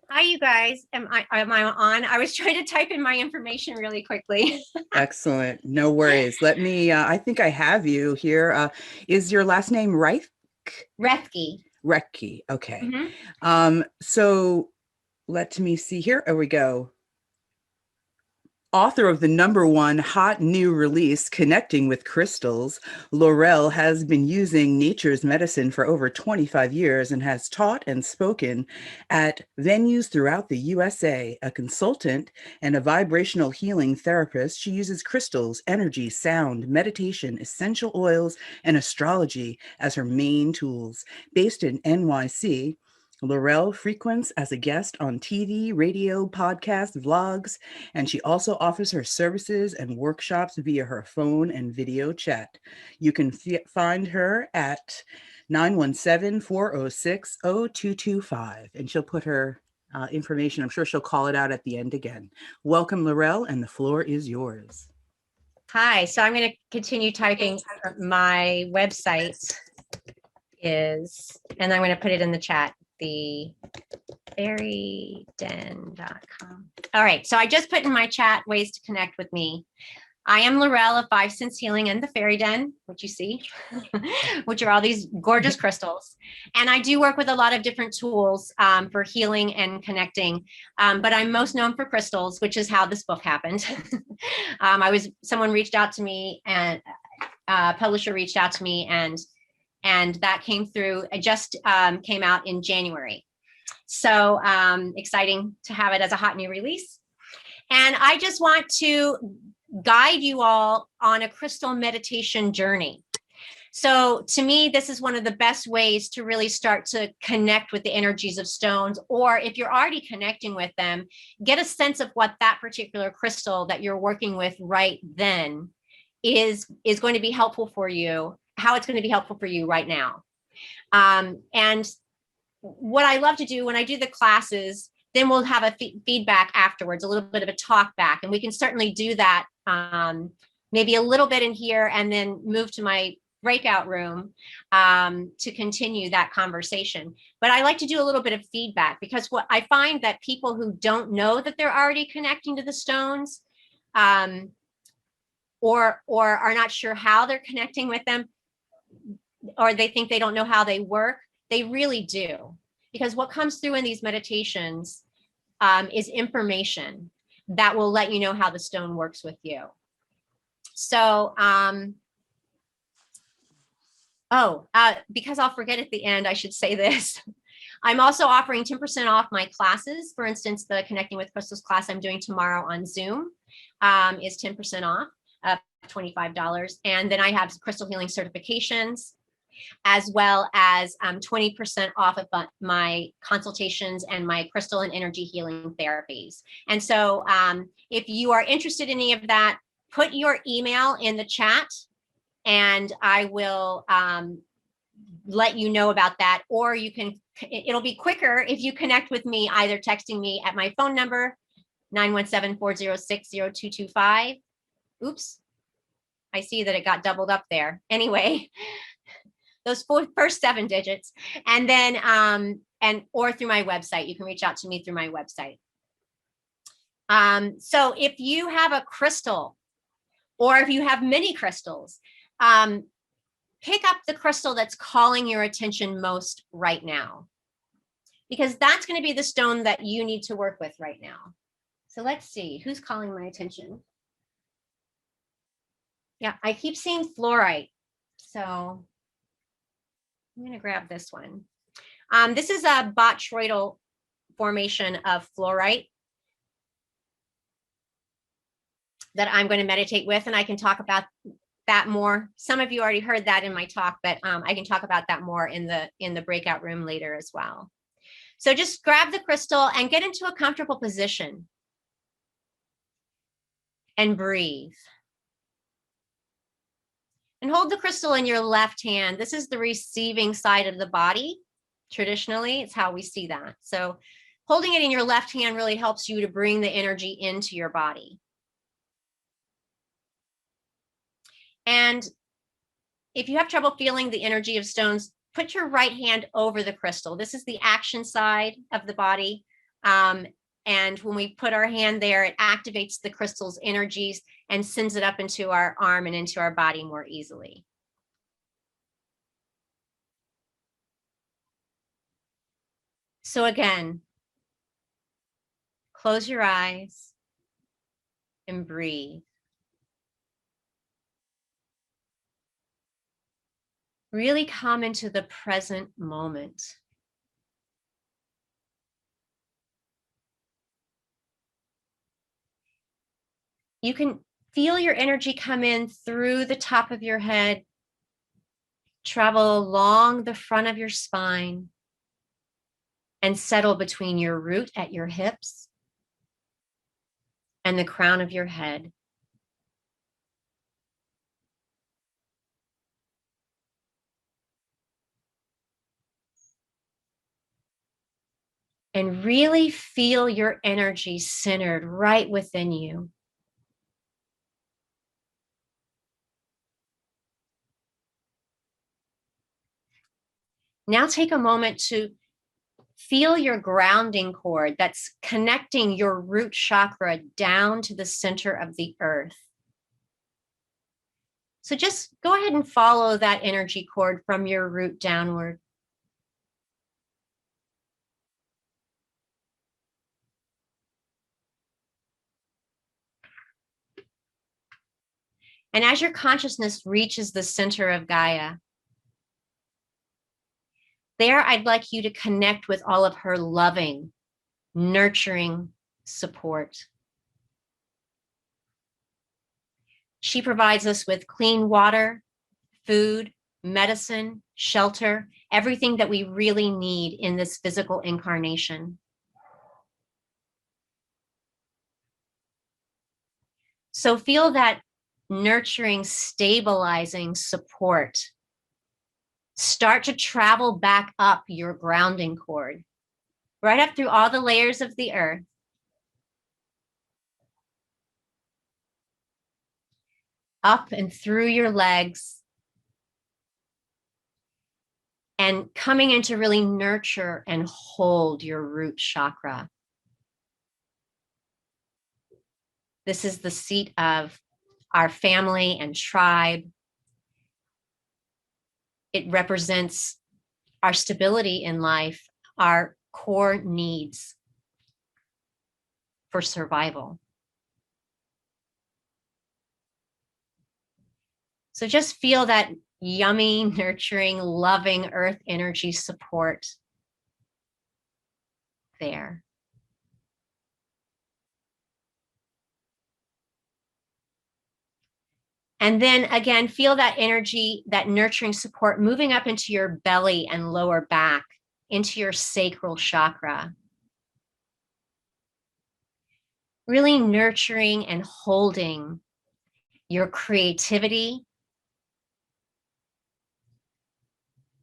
Hi, you guys. Am I on? I was trying to type in my information really quickly. Excellent. No worries. Let me, I think I have you here. Is your last name Reich? Rethke. Recky. Okay. Hmm. So let me see here. There we go. Author of the #1 hot new release, Connecting with Crystals, Laurelle has been using nature's medicine for over 25 years and has taught and spoken at venues throughout the USA. A consultant and a vibrational healing therapist, she uses crystals, energy, sound, meditation, essential oils, and astrology as her main tools. Based in NYC, Laurelle frequents as a guest on TV, radio, podcasts, vlogs, and she also offers her services and workshops via her phone and video chat. You can find her at 917-406-0225, and she'll put her information. I'm sure she'll call it out at the end again. Welcome, Laurelle, and the floor is yours. Hi. So I'm going to continue typing. My website is, and I'm going to put it in the chat, the fairyden.com. All right. So I just put in my chat ways to connect with me. I am Laurelle of 5 Sense Healing and the Fairy Den, which you see, which are all these gorgeous crystals. And I do work with a lot of different tools for healing and connecting. But I'm most known for crystals, which is how this book happened. Someone reached out to me, and a publisher reached out to me, and that came through. It just came out in January. So exciting to have it as a hot new release. And I just want to guide you all on a crystal meditation journey. So to me, this is one of the best ways to really start to connect with the energies of stones, or if you're already connecting with them, get a sense of what that particular crystal that you're working with right then is going to be helpful for you, how it's going to be helpful for you right now. And what I love to do when I do the classes, then we'll have a feedback afterwards, a little bit of a talk back, and we can certainly do that maybe a little bit in here and then move to my breakout room to continue that conversation. But I like to do a little bit of feedback, because what I find that people who don't know that they're already connecting to the stones or are not sure how they're connecting with them, or they think they don't know how they work, they really do. Because what comes through in these meditations is information that will let you know how the stone works with you. So, because I'll forget at the end, I should say this. I'm also offering 10% off my classes. For instance, the Connecting with Crystals class I'm doing tomorrow on Zoom is 10% off, $25. And then I have crystal healing certifications, as well as 20% off of my consultations and my crystal and energy healing therapies. And so if you are interested in any of that, put your email in the chat and I will let you know about that. Or it'll be quicker if you connect with me, either texting me at my phone number, 917-406-0225. Oops, I see that it got doubled up there. Anyway, those first 7 digits, and then or through my website. You can reach out to me through my website. So if you have a crystal, or if you have many crystals, pick up the crystal that's calling your attention most right now, because that's going to be the stone that you need to work with right now. So let's see who's calling my attention. Yeah, I keep seeing fluorite, so I'm going to grab this one. This is a botryoidal formation of fluorite that I'm going to meditate with, and I can talk about that more. Some of you already heard that in my talk, but I can talk about that more in the breakout room later as well. So just grab the crystal and get into a comfortable position and breathe. And hold the crystal in your left hand. This is the receiving side of the body. Traditionally, it's how we see that. So holding it in your left hand really helps you to bring the energy into your body. And if you have trouble feeling the energy of stones, put your right hand over the crystal. This is the action side of the body. And when we put our hand there, it activates the crystal's energies and sends it up into our arm and into our body more easily. So again, close your eyes and breathe. Really come into the present moment. You can feel your energy come in through the top of your head, travel along the front of your spine, and settle between your root at your hips and the crown of your head. And really feel your energy centered right within you. Now take a moment to feel your grounding cord that's connecting your root chakra down to the center of the earth. So just go ahead and follow that energy cord from your root downward. And as your consciousness reaches the center of Gaia, there I'd like you to connect with all of her loving, nurturing support. She provides us with clean water, food, medicine, shelter, everything that we really need in this physical incarnation. So feel that nurturing, stabilizing support start to travel back up your grounding cord, right up through all the layers of the earth. Up and through your legs, and coming in to really nurture and hold your root chakra. This is the seat of our family and tribe. It represents our stability in life, our core needs for survival. So just feel that yummy, nurturing, loving earth energy support there. And then again, feel that energy, that nurturing support moving up into your belly and lower back, into your sacral chakra. Really nurturing and holding your creativity,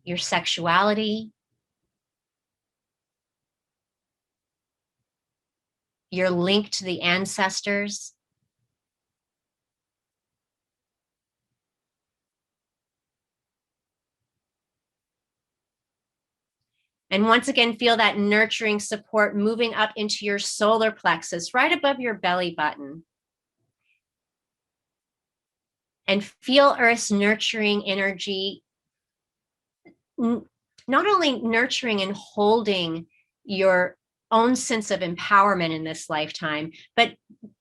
your sexuality, your link to the ancestors. And once again, feel that nurturing support moving up into your solar plexus, right above your belly button. And feel Earth's nurturing energy, not only nurturing and holding your own sense of empowerment in this lifetime, but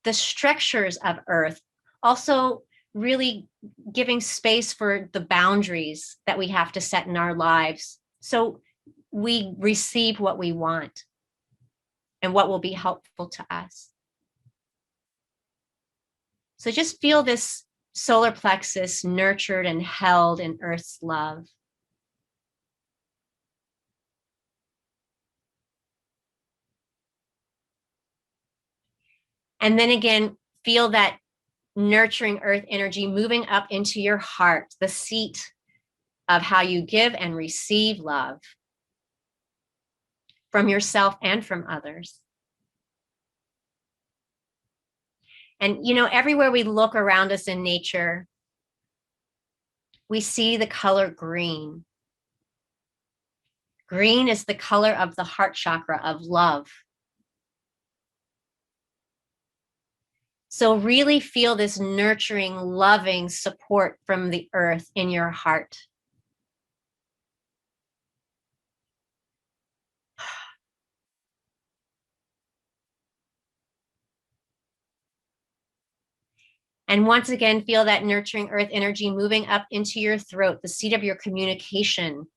the structures of Earth also really giving space for the boundaries that we have to set in our lives. So we receive what we want and what will be helpful to us. So just feel this solar plexus nurtured and held in Earth's love. And then again, feel that nurturing earth energy moving up into your heart, the seat of how you give and receive love from yourself and from others. And, you know, everywhere we look around us in nature, we see the color green. Green is the color of the heart chakra of love So really feel this nurturing, loving support from the earth in your heart. And once again, feel that nurturing earth energy moving up into your throat, the seat of your communication.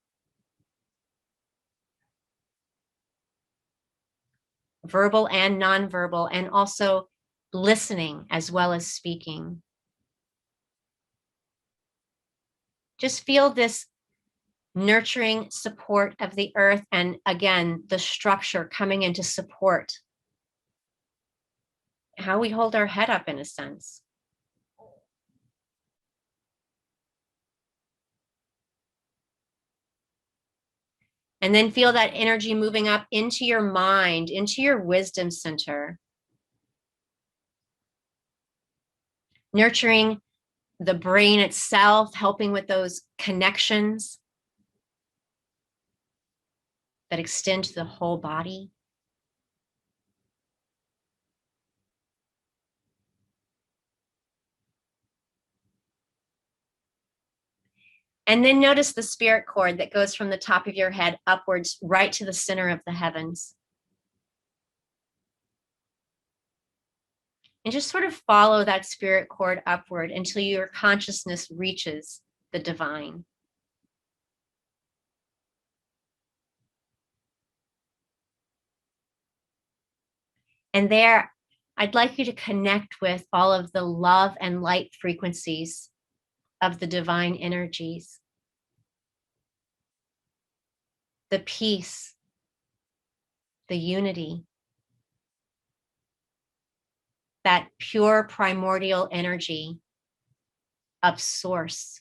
Verbal and nonverbal, and also listening as well as speaking. Just feel this nurturing support of the earth, and again, the structure coming into support. How we hold our head up in a sense. And then feel that energy moving up into your mind, into your wisdom center. Nurturing the brain itself, helping with those connections that extend to the whole body. And then notice the spirit cord that goes from the top of your head upwards right to the center of the heavens. And just sort of follow that spirit cord upward until your consciousness reaches the divine. And there, I'd like you to connect with all of the love and light frequencies of the divine energies. The peace, the unity, that pure primordial energy of source.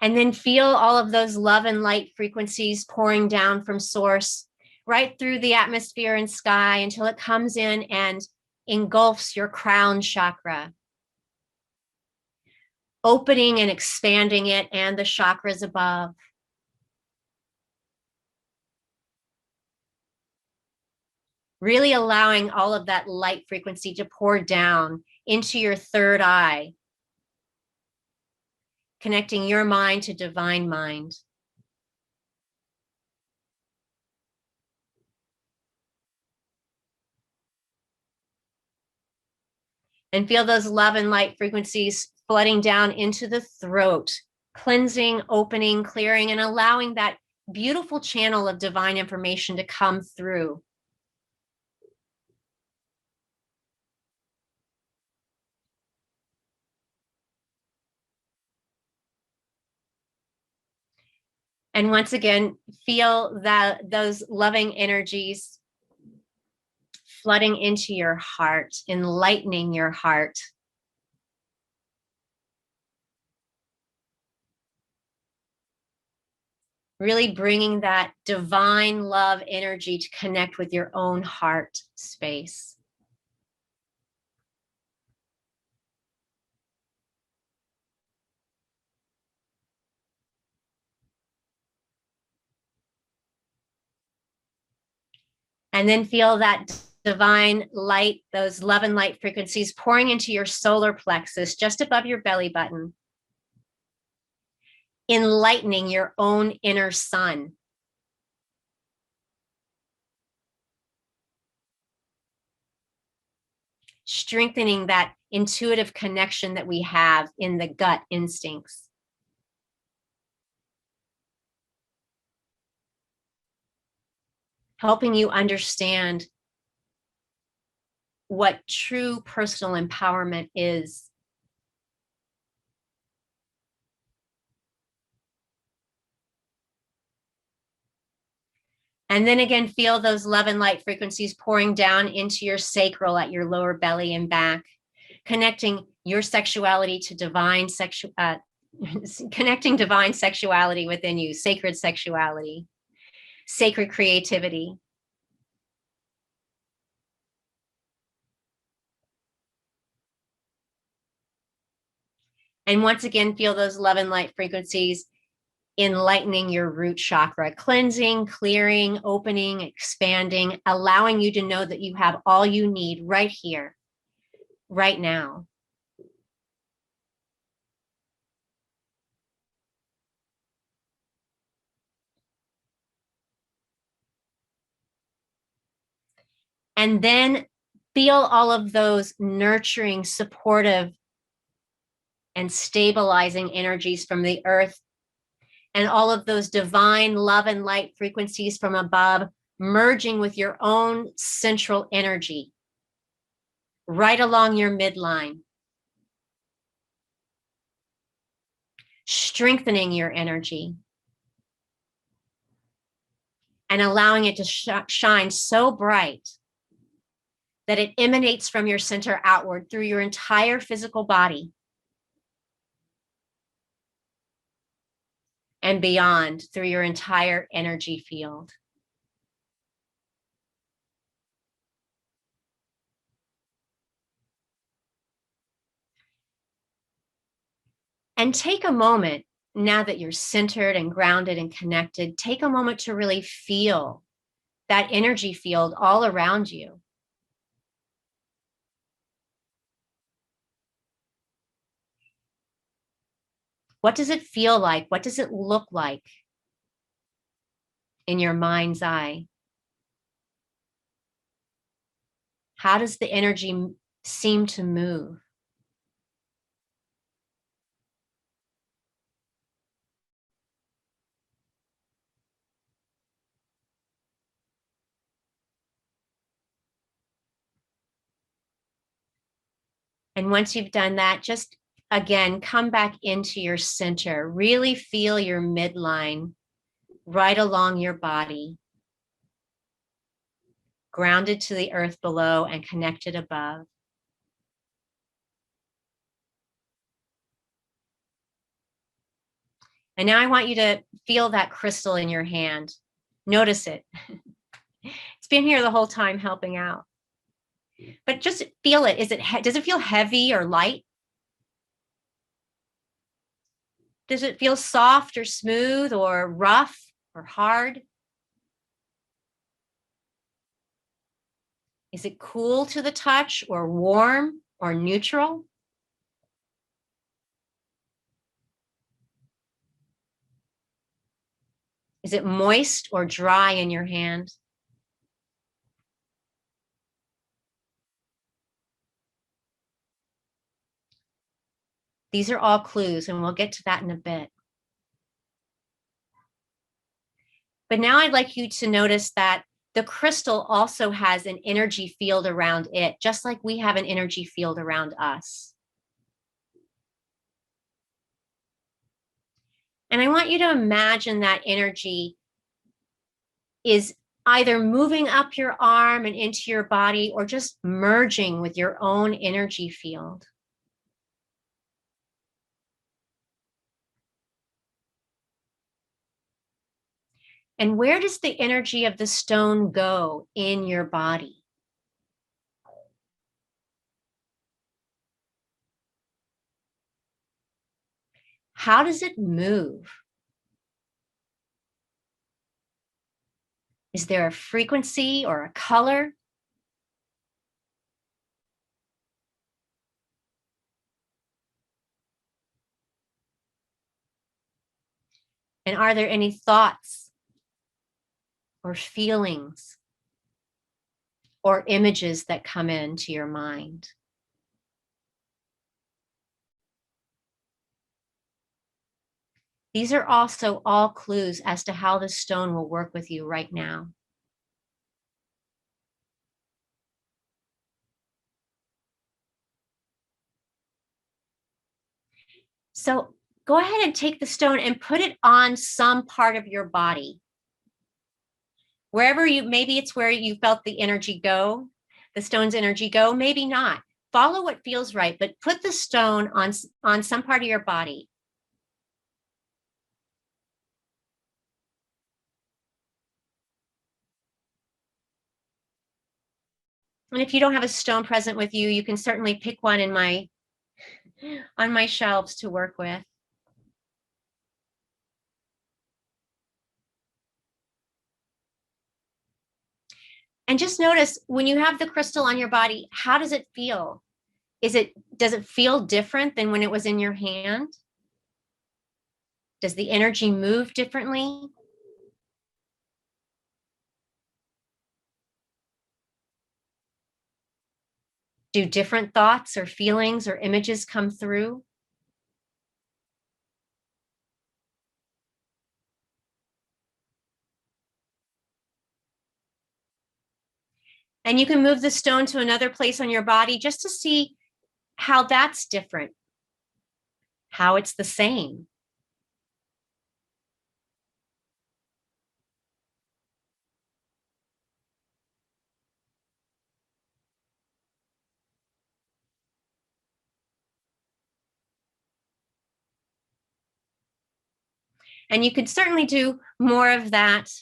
And then feel all of those love and light frequencies pouring down from source right through the atmosphere and sky until it comes in and engulfs your crown chakra, opening and expanding it and the chakras above. Really allowing all of that light frequency to pour down into your third eye, connecting your mind to divine mind. And feel those love and light frequencies flooding down into the throat, cleansing, opening, clearing, and allowing that beautiful channel of divine information to come through. And once again, feel that those loving energies flooding into your heart, enlightening your heart. Really bringing that divine love energy to connect with your own heart space. And then feel that divine light, those love and light frequencies pouring into your solar plexus just above your belly button, enlightening your own inner sun. Strengthening that intuitive connection that we have in the gut instincts. Helping you understand what true personal empowerment is. And then again, feel those love and light frequencies pouring down into your sacral at your lower belly and back, connecting your sexuality to divine connecting divine sexuality within you, sacred sexuality, sacred creativity. And once again, feel those love and light frequencies enlightening your root chakra, cleansing, clearing, opening, expanding, allowing you to know that you have all you need right here, right now. And then feel all of those nurturing, supportive, and stabilizing energies from the earth, and all of those divine love and light frequencies from above merging with your own central energy right along your midline, strengthening your energy and allowing it to shine so bright that it emanates from your center outward through your entire physical body and beyond through your entire energy field. And take a moment, now that you're centered and grounded and connected, take a moment to really feel that energy field all around you. What does it feel like? What does it look like in your mind's eye? How does the energy seem to move? And once you've done that, just again, come back into your center. Really feel your midline right along your body, grounded to the earth below and connected above. And now I want you to feel that crystal in your hand. Notice it. It's been here the whole time helping out. But just feel it. Does it feel heavy or light? Does it feel soft or smooth or rough or hard? Is it cool to the touch or warm or neutral? Is it moist or dry in your hand? These are all clues, and we'll get to that in a bit. But now I'd like you to notice that the crystal also has an energy field around it, just like we have an energy field around us. And I want you to imagine that energy is either moving up your arm and into your body or just merging with your own energy field. And where does the energy of the stone go in your body? How does it move? Is there a frequency or a color? And are there any thoughts or feelings or images that come into your mind? These are also all clues as to how the stone will work with you right now. So go ahead and take the stone and put it on some part of your body. Wherever maybe it's where you felt the energy go, the stone's energy go, maybe not. Follow what feels right, but put the stone on some part of your body. And if you don't have a stone present with you, you can certainly pick one on my shelves to work with. And just notice when you have the crystal on your body, how does it feel? Does it feel different than when it was in your hand? Does the energy move differently? Do different thoughts or feelings or images come through? And you can move the stone to another place on your body just to see how that's different, how it's the same. And you could certainly do more of that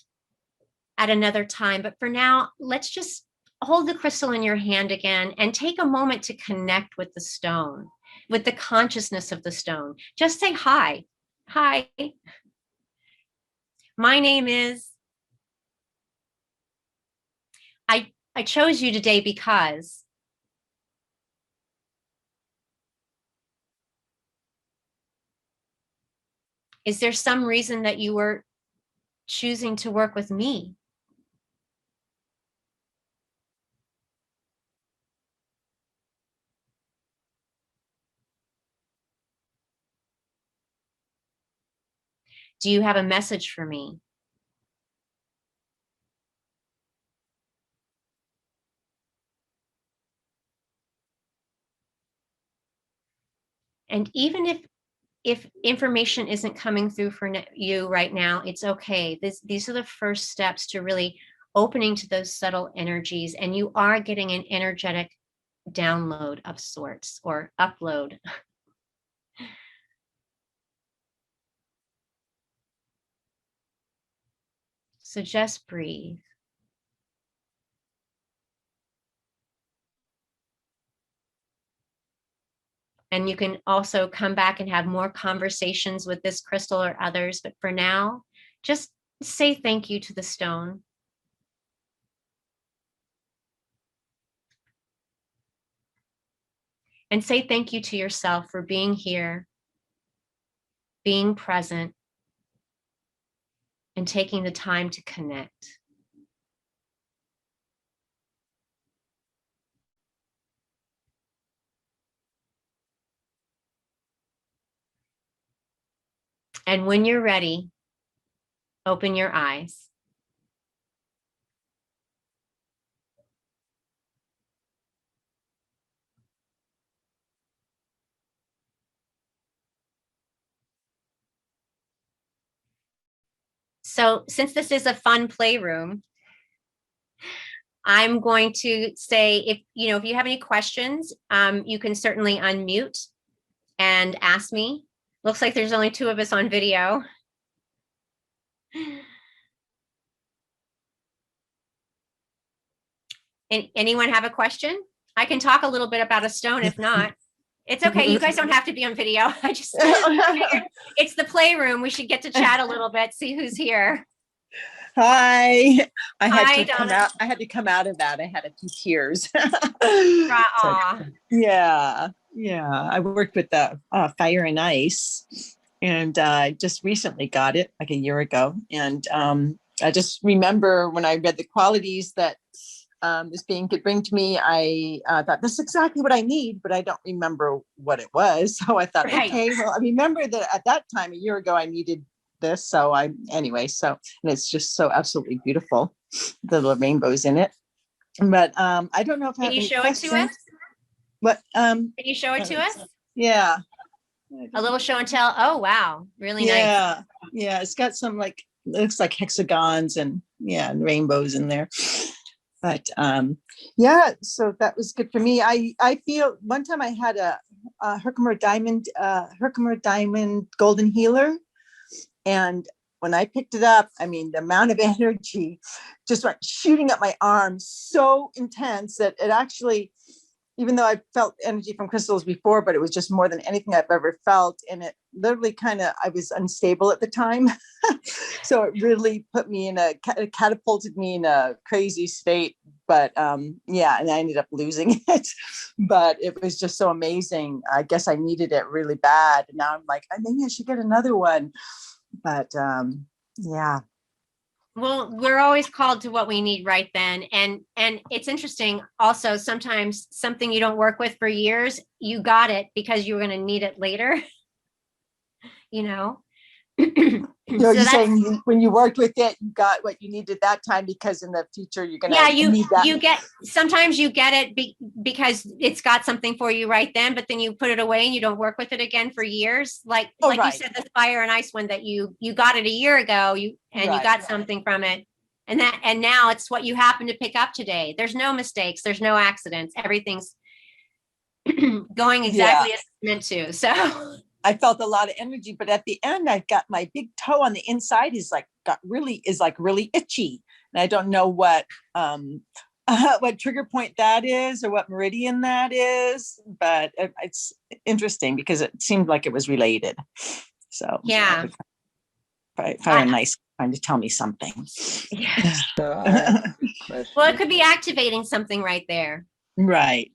at another time. But for now, let's just hold the crystal in your hand again and take a moment to connect with the stone, with the consciousness of the stone. Just say hi. Hi. My name is. I chose you today because. Is there some reason that you were choosing to work with me? Do you have a message for me? And even if information isn't coming through for you right now, it's okay. These are the first steps to really opening to those subtle energies, and you are getting an energetic download of sorts or upload. So just breathe. And you can also come back and have more conversations with this crystal or others. But for now, just say thank you to the stone. And say thank you to yourself for being here, being present, and taking the time to connect. And when you're ready, open your eyes. So since this is a fun playroom, I'm going to say, if you have any questions, you can certainly unmute and ask me. Looks like there's only 2 of us on video. Anyone have a question? I can talk a little bit about a stone if not. It's okay. You guys don't have to be on video. I just it's the playroom. We should get to chat a little bit, see who's here. Hi. I had Hi, to come Donna. out. I had to come out of that. I had a few tears. Aw. Yeah. I worked with the fire and ice, and I just recently got it like a year ago. And I just remember when I read the qualities that this being could bring to me, I thought this is exactly what I need, but I don't remember what it was. So I thought, Right. okay, well, I remember that at that time, a year ago, I needed this. So anyway, and it's just so absolutely beautiful, the little rainbows in it. But I don't know if I Can have you any show questions. it to us? But Can you show it to us? yeah. A little show and tell. Oh, wow. Really nice. Yeah. It's got some looks like hexagons and rainbows in there. But so that was good for me. I feel one time I had a Herkimer diamond golden healer, and when I picked it up, I mean, the amount of energy just went shooting up my arm so intense that it actually, even though I felt energy from crystals before, but it was just more than anything I've ever felt. And it literally I was unstable at the time. So it really put me catapulted me in a crazy state but yeah, and I ended up losing it, but it was just so amazing. I guess I needed it really bad. And now I'm like, maybe I should get another one. But yeah. Well, we're always called to what we need right then. And it's interesting also, sometimes something you don't work with for years, you got it because you were going to need it later, you know? You're saying when you worked with it, you got what you needed that time, because in the future you're gonna need that. You get, sometimes you get it because it's got something for you right then, but then you put it away and you don't work with it again for years. Like right. You said, the fire and ice one that you got it a year ago, you got something from it, and now it's what you happen to pick up today. There's no mistakes, there's no accidents, everything's going exactly as it's meant to. So I felt a lot of energy, but at the end, I got my big toe on the inside is really itchy, and I don't know what trigger point that is or what meridian that is, but it's interesting because it seemed like it was related. So yeah, fire and ice trying to tell me something. Yeah. So I have a question. Well, it could be activating something right there. Right.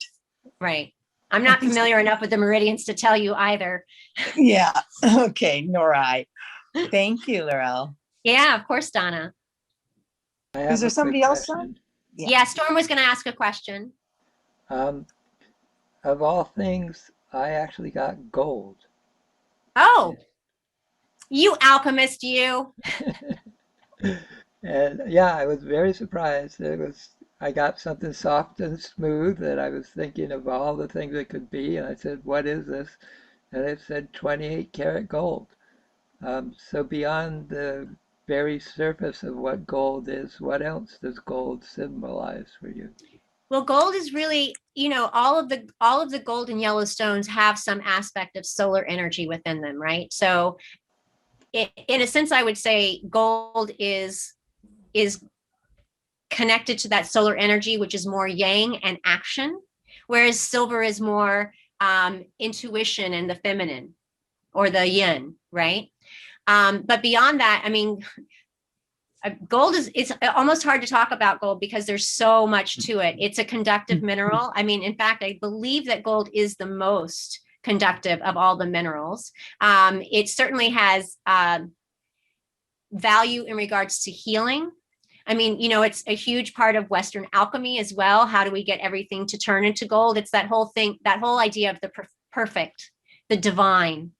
I'm not familiar enough with the meridians to tell you either. Yeah. Okay. Nor I. Thank you, Laurelle. Yeah, of course, Donna. Is there somebody else on? Yeah, Storm was going to ask a question. Of all things, I actually got gold. Oh, you alchemist, you. And yeah, I was very surprised. I got something soft and smooth that I was thinking of all the things it could be. And I said, what is this? And it said 28 karat gold. So beyond the very surface of what gold is, what else does gold symbolize for you? Well, gold is really, all of the gold and yellow stones have some aspect of solar energy within them, right? So in a sense, I would say gold is connected to that solar energy, which is more yang and action, whereas silver is more intuition and the feminine, or the yin, right? But beyond that, I mean, gold it's almost hard to talk about gold because there's so much to it. It's a conductive mineral. I mean, in fact, I believe that gold is the most conductive of all the minerals. It certainly has value in regards to healing. I mean, it's a huge part of Western alchemy as well. How do we get everything to turn into gold? It's that whole thing, that whole idea of the perfect, the divine.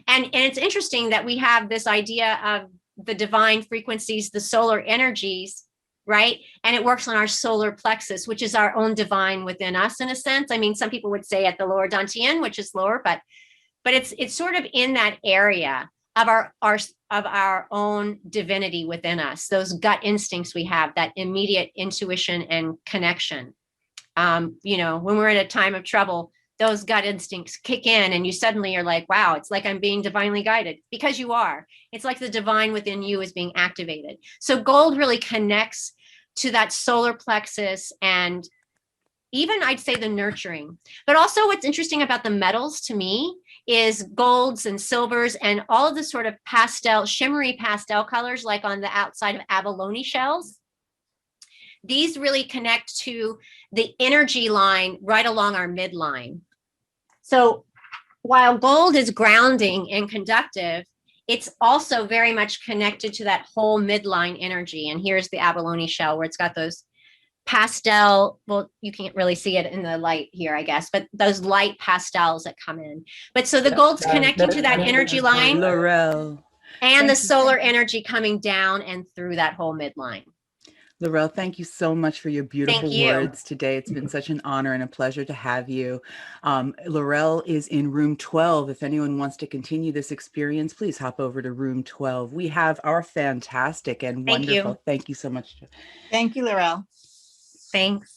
And it's interesting that we have this idea of the divine frequencies, the solar energies, right? And it works on our solar plexus, which is our own divine within us in a sense. I mean, some people would say at the lower dantian, which is lower, but it's sort of in that area of our own divinity within us, those gut instincts we have, that immediate intuition and connection. When we're in a time of trouble, those gut instincts kick in and you suddenly are like, wow, it's like I'm being divinely guided, because you are. It's like the divine within you is being activated. So gold really connects to that solar plexus, and even I'd say the nurturing. But also what's interesting about the metals to me is golds and silvers and all of the sort of shimmery pastel colors, like on the outside of abalone shells. These really connect to the energy line right along our midline. So while gold is grounding and conductive, it's also very much connected to that whole midline energy. And here's the abalone shell where it's got those pastel, well, you can't really see it in the light here, I guess, but those light pastels that come in. But so the gold's connecting to that energy line, Laurelle, and the solar energy coming down and through that whole midline. Laurelle, thank you so much for your beautiful Thank you. words today. It's been such an honor and a pleasure to have you. Laurelle is in room 12. If anyone wants to continue this experience, please hop over to room 12. We have our fantastic and wonderful. Thank you so much. Thank you, Laurelle. Thanks.